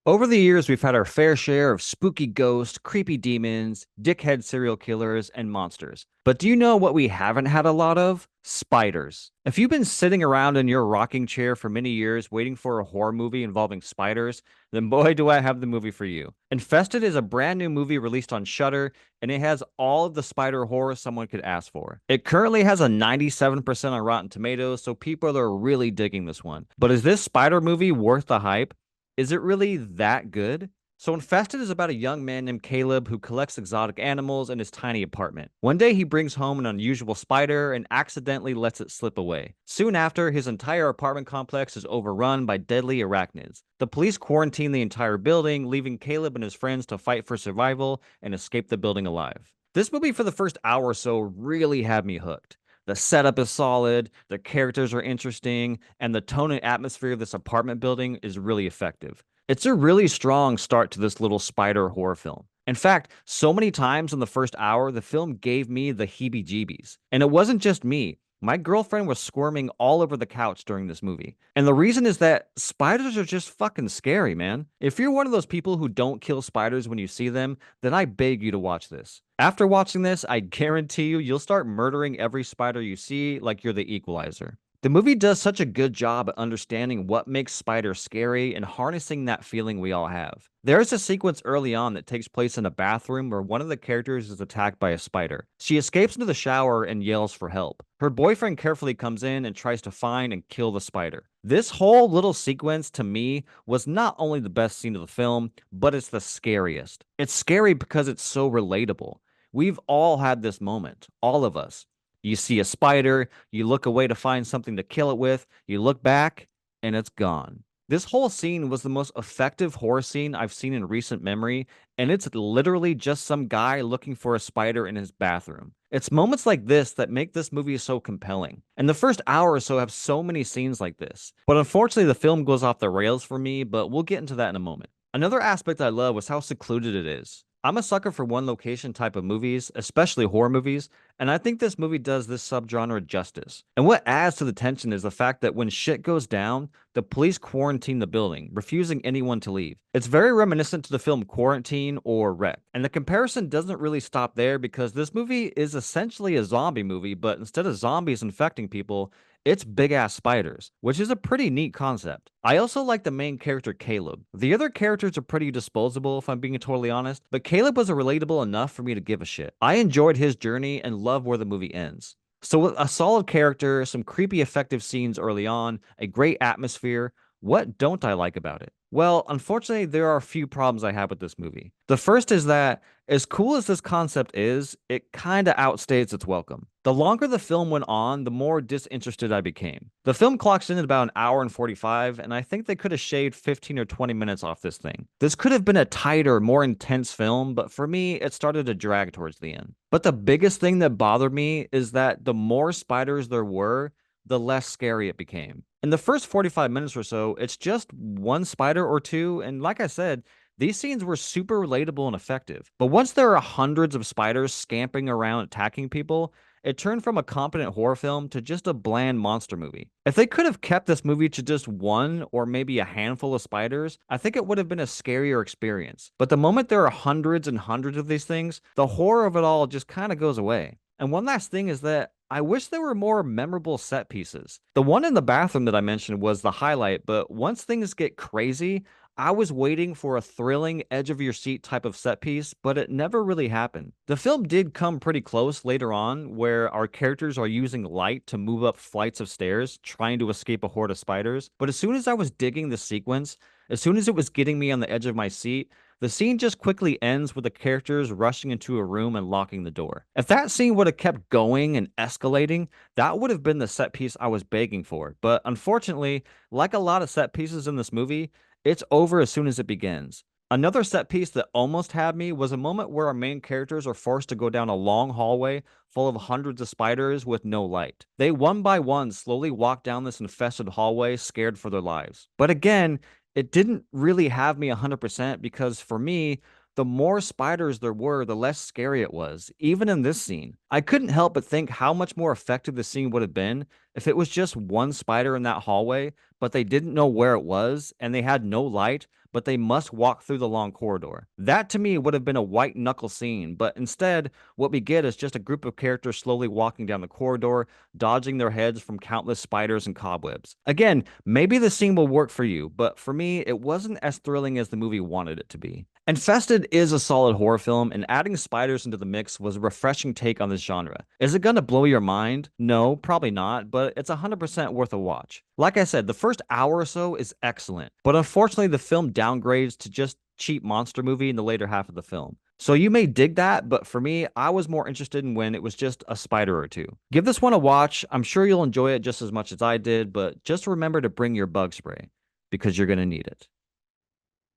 Over the years, we've had our fair share of spooky ghosts, creepy demons, dickhead serial killers, and monsters. But do you know what we haven't had a lot of? Spiders. If you've been sitting around in your rocking chair for many years waiting for a horror movie involving spiders, then boy, do I have the movie for you. Infested is a brand new movie released on Shudder, and it has all of the spider horror someone could ask for. It currently has a 97% on Rotten Tomatoes, so people are really digging this one. But is this spider movie worth the hype? Is it really that good? So, Infested is about a young man named Caleb who collects exotic animals in his tiny apartment. One day, he brings home an unusual spider and accidentally lets it slip away. Soon after, his entire apartment complex is overrun by deadly arachnids. The police quarantine the entire building, leaving Caleb and his friends to fight for survival and escape the building alive. This movie, for the first hour or so, really had me hooked. The setup is solid, the characters are interesting, and the tone and atmosphere of this apartment building is really effective. It's a really strong start to this little spider horror film. In fact, so many times in the first hour, the film gave me the heebie jeebies. And it wasn't just me. My girlfriend was squirming all over the couch during this movie. And the reason is that spiders are just fucking scary, man. If you're one of those people who don't kill spiders when you see them, then I beg you to watch this. After watching this, I guarantee you'll start murdering every spider you see like you're the equalizer. The movie does such a good job at understanding what makes spiders scary and harnessing that feeling we all have. There's a sequence early on that takes place in a bathroom where one of the characters is attacked by a spider. She escapes into the shower and yells for help. Her boyfriend carefully comes in and tries to find and kill the spider. This whole little sequence to me was not only the best scene of the film, but it's the scariest. It's scary because it's so relatable. We've all had this moment, all of us. You see a spider, you look away to find something to kill it with, you look back, and it's gone. This whole scene was the most effective horror scene I've seen in recent memory, and it's literally just some guy looking for a spider in his bathroom. It's moments like this that make this movie so compelling. And the first hour or so have so many scenes like this. But unfortunately, the film goes off the rails for me, but we'll get into that in a moment. Another aspect I love was how secluded it is. I'm a sucker for one location type of movies, especially horror movies, and I think this movie does this subgenre justice. And what adds to the tension is the fact that when shit goes down, the police quarantine the building, refusing anyone to leave. It's very reminiscent to the film Quarantine or Wreck. And the comparison doesn't really stop there because this movie is essentially a zombie movie, but instead of zombies infecting people, it's big ass spiders, which is a pretty neat concept. I also like the main character, Caleb. The other characters are pretty disposable, if I'm being totally honest, but Caleb was relatable enough for me to give a shit. I enjoyed his journey and love where the movie ends. So, with a solid character, some creepy, effective scenes early on, a great atmosphere, what don't I like about it? Well, unfortunately, there are a few problems I have with this movie. The first is that, as cool as this concept is, it kinda outstays its welcome. The longer the film went on, the more disinterested I became. The film clocks in at about an hour and 45, and I think they could have shaved 15 or 20 minutes off this thing. This could have been a tighter, more intense film, but for me, it started to drag towards the end. But the biggest thing that bothered me is that the more spiders there were, the less scary it became. In the first 45 minutes or so, it's just one spider or two, and like I said, these scenes were super relatable and effective. But once there are hundreds of spiders scampering around attacking people, it turned from a competent horror film to just a bland monster movie. If they could have kept this movie to just one or maybe a handful of spiders, I think it would have been a scarier experience. But the moment there are hundreds and hundreds of these things, the horror of it all just kind of goes away. And one last thing is that I wish there were more memorable set pieces. The one in the bathroom that I mentioned was the highlight, but once things get crazy, I was waiting for a thrilling, edge of your seat type of set piece, but it never really happened. The film did come pretty close later on, where our characters are using light to move up flights of stairs, trying to escape a horde of spiders. But as soon as I was digging the sequence, as soon as it was getting me on the edge of my seat, the scene just quickly ends with the characters rushing into a room and locking the door. If that scene would have kept going and escalating, that would have been the set piece I was begging for. But unfortunately, like a lot of set pieces in this movie, it's over as soon as it begins. Another set piece that almost had me was a moment where our main characters are forced to go down a long hallway full of hundreds of spiders with no light. They one by one slowly walk down this infested hallway, scared for their lives. But again, it didn't really have me 100% because for me, the more spiders there were, the less scary it was, even in this scene. I couldn't help but think how much more effective the scene would have been if it was just one spider in that hallway, but they didn't know where it was and they had no light, but they must walk through the long corridor. That to me would have been a white knuckle scene, but instead, what we get is just a group of characters slowly walking down the corridor, dodging their heads from countless spiders and cobwebs. Again, maybe the scene will work for you, but for me, it wasn't as thrilling as the movie wanted it to be. Infested is a solid horror film, and adding spiders into the mix was a refreshing take on this genre. Is it gonna blow your mind? No, probably not, but it's 100% worth a watch. Like I said, the first hour or so is excellent, but unfortunately, the film downgrades to just cheap monster movie in the later half of the film. So you may dig that, but for me, I was more interested in when it was just a spider or two. Give this one a watch. I'm sure you'll enjoy it just as much as I did, but just remember to bring your bug spray because you're gonna need it.